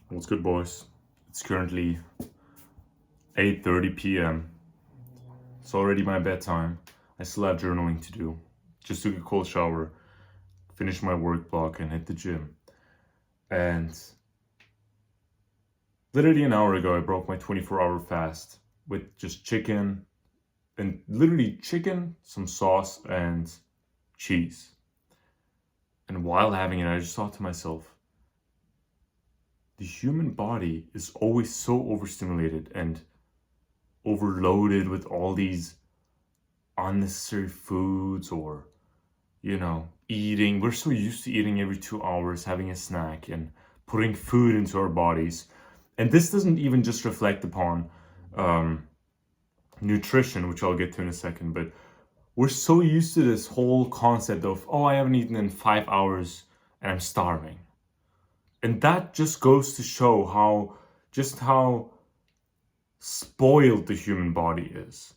What's good, boys? It's currently 8:30 p.m. It's already my bedtime. I still have journaling to do. Just took a cold shower, finished my work block, and hit the gym. And literally an hour ago, I broke my 24-hour fast with just chicken and literally chicken, some sauce, and cheese. And while having it, I just thought to myself, the human body is always so overstimulated and overloaded with all these unnecessary foods or eating. We're so used to eating every 2 hours, having a snack and putting food into our bodies. And this doesn't even just reflect upon nutrition, which I'll get to in a second, but we're so used to this whole concept of, oh, I haven't eaten in 5 hours and I'm starving. And that just goes to show how spoiled the human body is.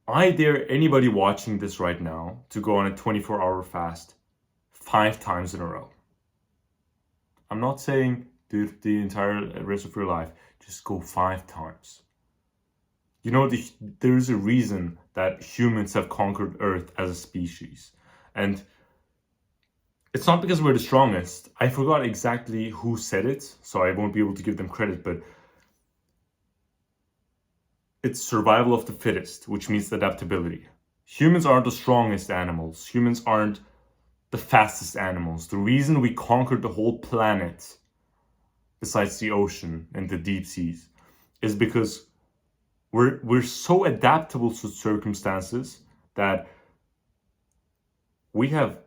I dare anybody watching this right now to go on a 24-hour fast 5 times in a row. I'm not saying do it the entire rest of your life. Just go 5 times. There is a reason that humans have conquered Earth as a species. And it's not because we're the strongest. I forgot exactly who said it, so I won't be able to give them credit, but it's survival of the fittest, which means adaptability. Humans aren't the strongest animals. Humans aren't the fastest animals. The reason we conquered the whole planet, besides the ocean and the deep seas, is because we're so adaptable to circumstances that we have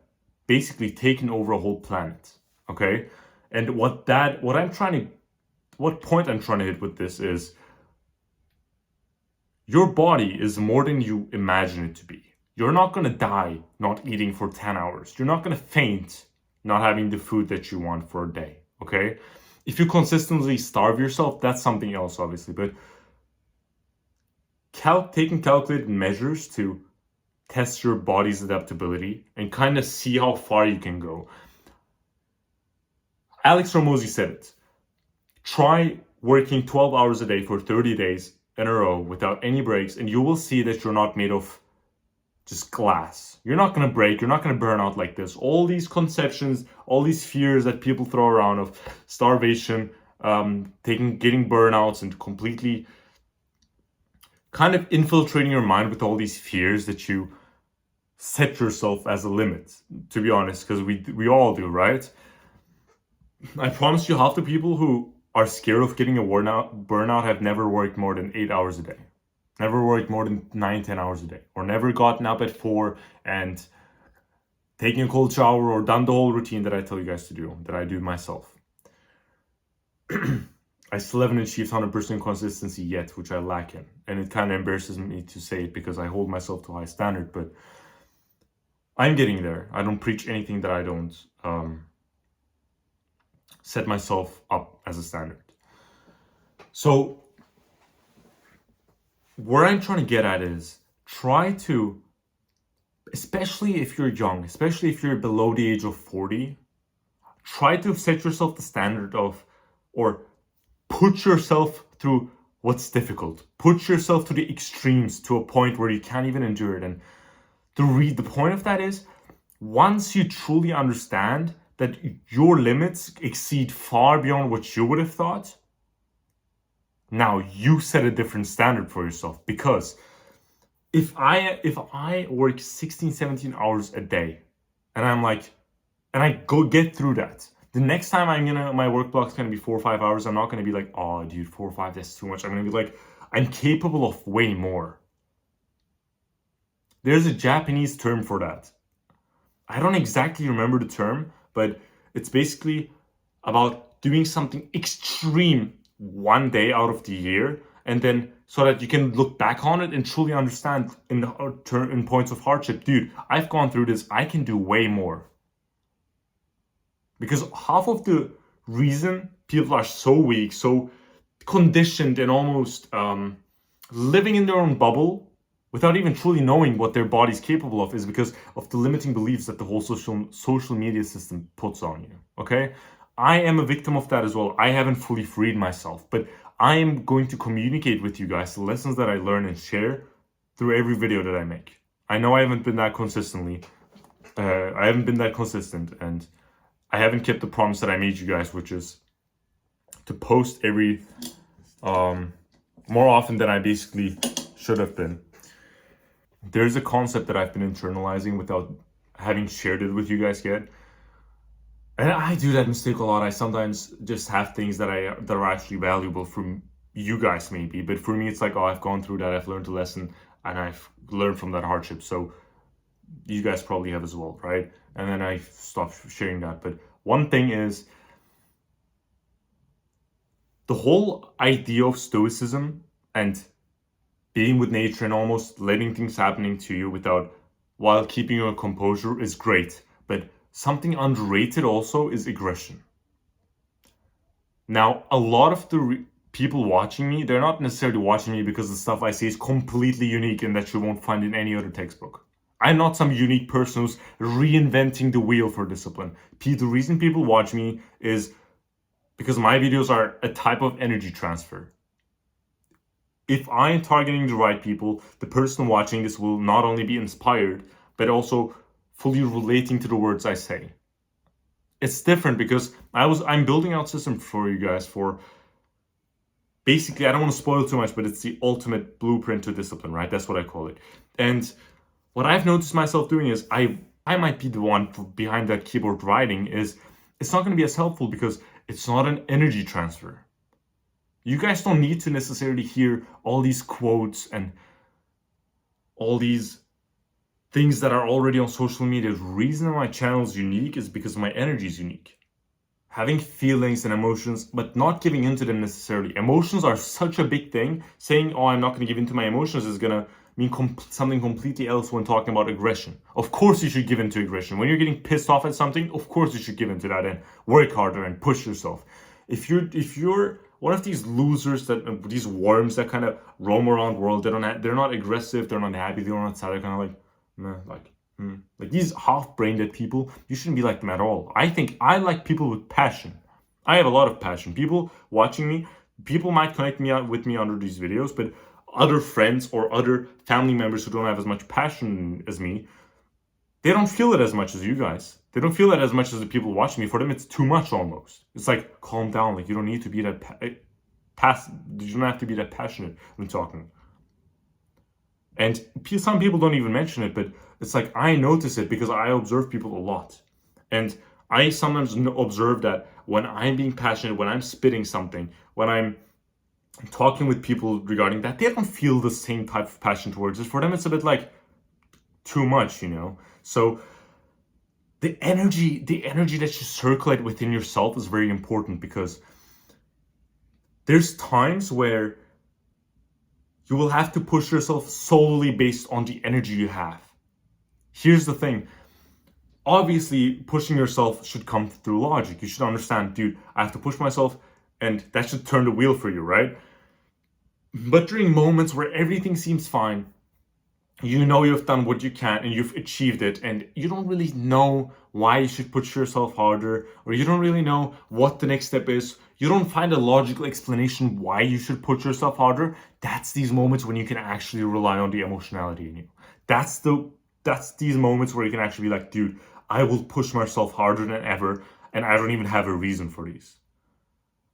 basically taken over a whole planet. Okay? And what point I'm trying to hit with this is, your body is more than you imagine it to be. You're not gonna die not eating for 10 hours. You're not gonna faint not having the food that you want for a day. Okay? If you consistently starve yourself, that's something else, obviously. But taking calculated measures to test your body's adaptability and kind of see how far you can go. Alex Hormozi said it. Try working 12 hours a day for 30 days in a row without any breaks, and you will see that you're not made of just glass. You're not going to break. You're not going to burn out like this. All these conceptions, all these fears that people throw around of starvation, getting burnouts, and completely kind of infiltrating your mind with all these fears that you set yourself as a limit, to be honest, because we all do, right? I promise you, half the people who are scared of getting a burnout have never worked more than 8 hours a day, never worked more than 9-10 hours a day, or never gotten up at 4 and taking a cold shower or done the whole routine that I tell you guys to do, that I do myself. I still haven't achieved 100% consistency yet, which I lack in. And it kind of embarrasses me to say it because I hold myself to a high standard, but I'm getting there. I don't preach anything that I don't set myself up as a standard. So where I'm trying to get at is, try to, especially if you're young, especially if you're below the age of 40, try to set yourself the standard of, or put yourself through what's difficult. Put yourself to the extremes, to a point where you can't even endure it. And the point of that is, once you truly understand that your limits exceed far beyond what you would have thought, now you set a different standard for yourself. Because if I work 16, 17 hours a day, and I go get through that, the next time my work block's gonna be 4 or 5 hours, I'm not gonna be like, oh dude, 4 or 5, that's too much. I'm gonna be like, I'm capable of way more. There's a Japanese term for that. I don't exactly remember the term, but it's basically about doing something extreme one day out of the year, and then so that you can look back on it and truly understand in points of hardship, dude, I've gone through this, I can do way more. Because half of the reason people are so weak, so conditioned, and almost living in their own bubble without even truly knowing what their body's capable of is because of the limiting beliefs that the whole social media system puts on you. Okay? I am a victim of that as well. I haven't fully freed myself, but I am going to communicate with you guys the lessons that I learn and share through every video that I make. I know I haven't been that consistently. I haven't been that consistent, and I haven't kept the promise that I made you guys, which is to post every more often than I basically should have been. There's a concept that I've been internalizing without having shared it with you guys yet. And I do that mistake a lot. I sometimes just have things that are actually valuable from you guys maybe, but for me it's like, oh, I've gone through that, I've learned a lesson, and I've learned from that hardship. So you guys probably have as well, right? And then I stopped sharing that. But one thing is, the whole idea of stoicism and being with nature and almost letting things happening to you while keeping your composure is great. But something underrated also is aggression. Now, a lot of the people watching me, they're not necessarily watching me because the stuff I say is completely unique and that you won't find in any other textbook. I'm not some unique person who's reinventing the wheel for discipline. The reason people watch me is because my videos are a type of energy transfer. If I'm targeting the right people, the person watching this will not only be inspired, but also fully relating to the words I say. It's different because I'm building out system for you guys for basically, I don't want to spoil too much, but it's the ultimate blueprint to discipline, right? That's what I call it. And what I've noticed myself doing is I might be the one behind that keyboard writing is it's not going to be as helpful because it's not an energy transfer. You guys don't need to necessarily hear all these quotes and all these things that are already on social media. The reason my channel is unique is because my energy is unique. Having feelings and emotions, but not giving into them necessarily. Emotions are such a big thing. Saying, oh, I'm not going to give into my emotions is going to mean something completely else when talking about aggression. Of course you should give into aggression. When you're getting pissed off at something, of course you should give into that and work harder and push yourself. If you're one of these losers, these worms that kind of roam around the world, they're not aggressive, they're not happy, they're not sad, they're kind of like, meh, like these half-brained people, you shouldn't be like them at all. I think I like people with passion. I have a lot of passion. People watching me, people might connect with me under these videos, but other friends or other family members who don't have as much passion as me, they don't feel it as much as you guys. They don't feel it as much as the people watching me. For them, it's too much almost. It's like, calm down. Like, you don't need to be that you don't have to be that passionate when talking. And some people don't even mention it, but it's like, I notice it because I observe people a lot. And I sometimes observe that when I'm being passionate, when I'm spitting something, when I'm talking with people regarding that, they don't feel the same type of passion towards it. For them, it's a bit like too much, you know? So the energy that you circulate within yourself is very important, because there's times where you will have to push yourself solely based on the energy you have. Here's the thing. Obviously, pushing yourself should come through logic. You should understand, dude, I have to push myself, and that should turn the wheel for you, right? But during moments where everything seems fine, you know you've done what you can and you've achieved it, and you don't really know why you should push yourself harder, or you don't really know what the next step is. You don't find a logical explanation why you should push yourself harder. That's these moments when you can actually rely on the emotionality in you. That's these moments where you can actually be like, dude, I will push myself harder than ever, and I don't even have a reason for these.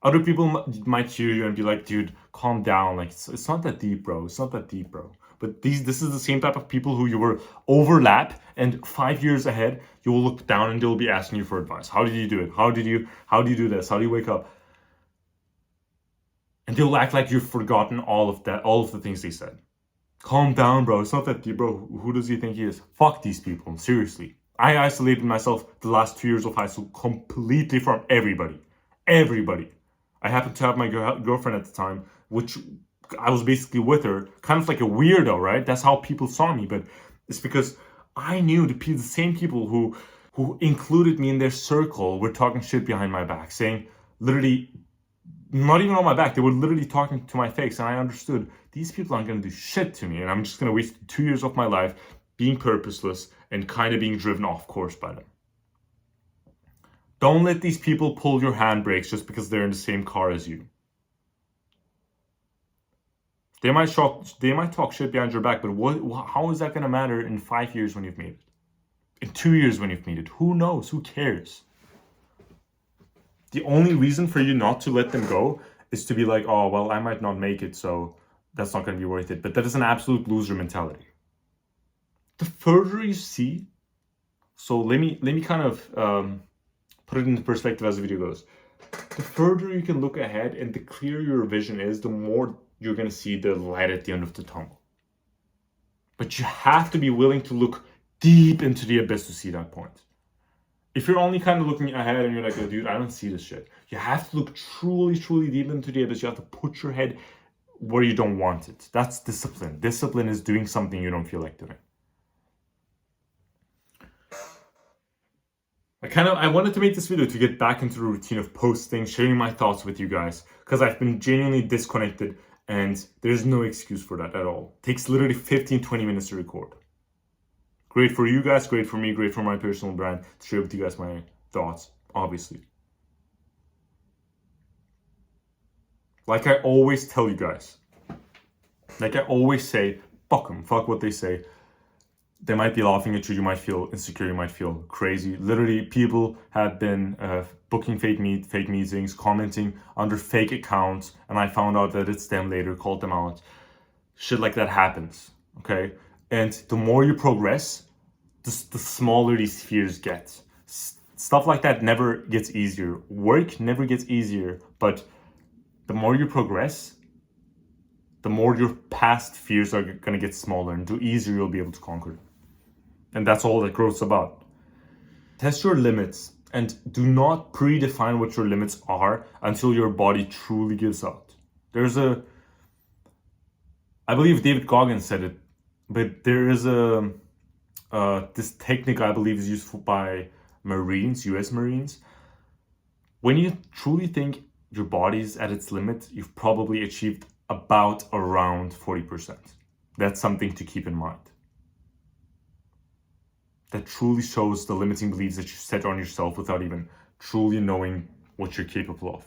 Other people might hear you and be like, dude, calm down. Like, it's not that deep, bro. It's not that deep, bro. But this is the same type of people who you will overlap, and 5 years ahead, you will look down and they'll be asking you for advice. How did you do it? How do you do this? How do you wake up? And they'll act like you've forgotten all of the things they said. Calm down, bro. It's not that deep, bro. Who does he think he is? Fuck these people. Seriously. I isolated myself the last 2 years of high school completely from everybody. Everybody. I happened to have my girlfriend at the time, which I was basically with her, kind of like a weirdo, right? That's how people saw me, but it's because I knew the same people who included me in their circle were talking shit behind my back, saying literally, not even on my back, they were literally talking to my face, and I understood these people aren't going to do shit to me, and I'm just going to waste 2 years of my life being purposeless and kind of being driven off course by them. Don't let these people pull your handbrakes just because they're in the same car as you. They might talk shit behind your back, but how is that going to matter in 5 years when you've made it? In 2 years when you've made it? Who knows? Who cares? The only reason for you not to let them go is to be like, oh, well, I might not make it, so that's not going to be worth it. But that is an absolute loser mentality. The further you see, so let me kind of put it into perspective as the video goes. The further you can look ahead and the clearer your vision is, the more you're going to see the light at the end of the tunnel. But you have to be willing to look deep into the abyss to see that point. If you're only kind of looking ahead and you're like, oh, dude, I don't see this shit. You have to look truly, truly deep into the abyss. You have to put your head where you don't want it. That's discipline. Discipline is doing something you don't feel like doing. I wanted to make this video to get back into the routine of posting, sharing my thoughts with you guys, because I've been genuinely disconnected and there's no excuse for that at all. It takes literally 15-20 minutes to record. Great for you guys, great for me, great for my personal brand to share with you guys my thoughts, obviously. Like I always tell you guys, like I always say, fuck them, fuck what they say. They might be laughing at you, you might feel insecure, you might feel crazy. Literally, people have been booking fake meetings, commenting under fake accounts, and I found out that it's them later, called them out. Shit like that happens, okay? And the more you progress, the smaller these fears get. Stuff like that never gets easier. Work never gets easier, but the more you progress, the more your past fears are going to get smaller, and the easier you'll be able to conquer them. And that's all that growth's about. Test your limits and do not predefine what your limits are until your body truly gives out. I believe David Goggins said it, but there is this technique I believe is used by Marines, US Marines. When you truly think your body's at its limit, you've probably achieved about around 40%. That's something to keep in mind. That truly shows the limiting beliefs that you set on yourself without even truly knowing what you're capable of.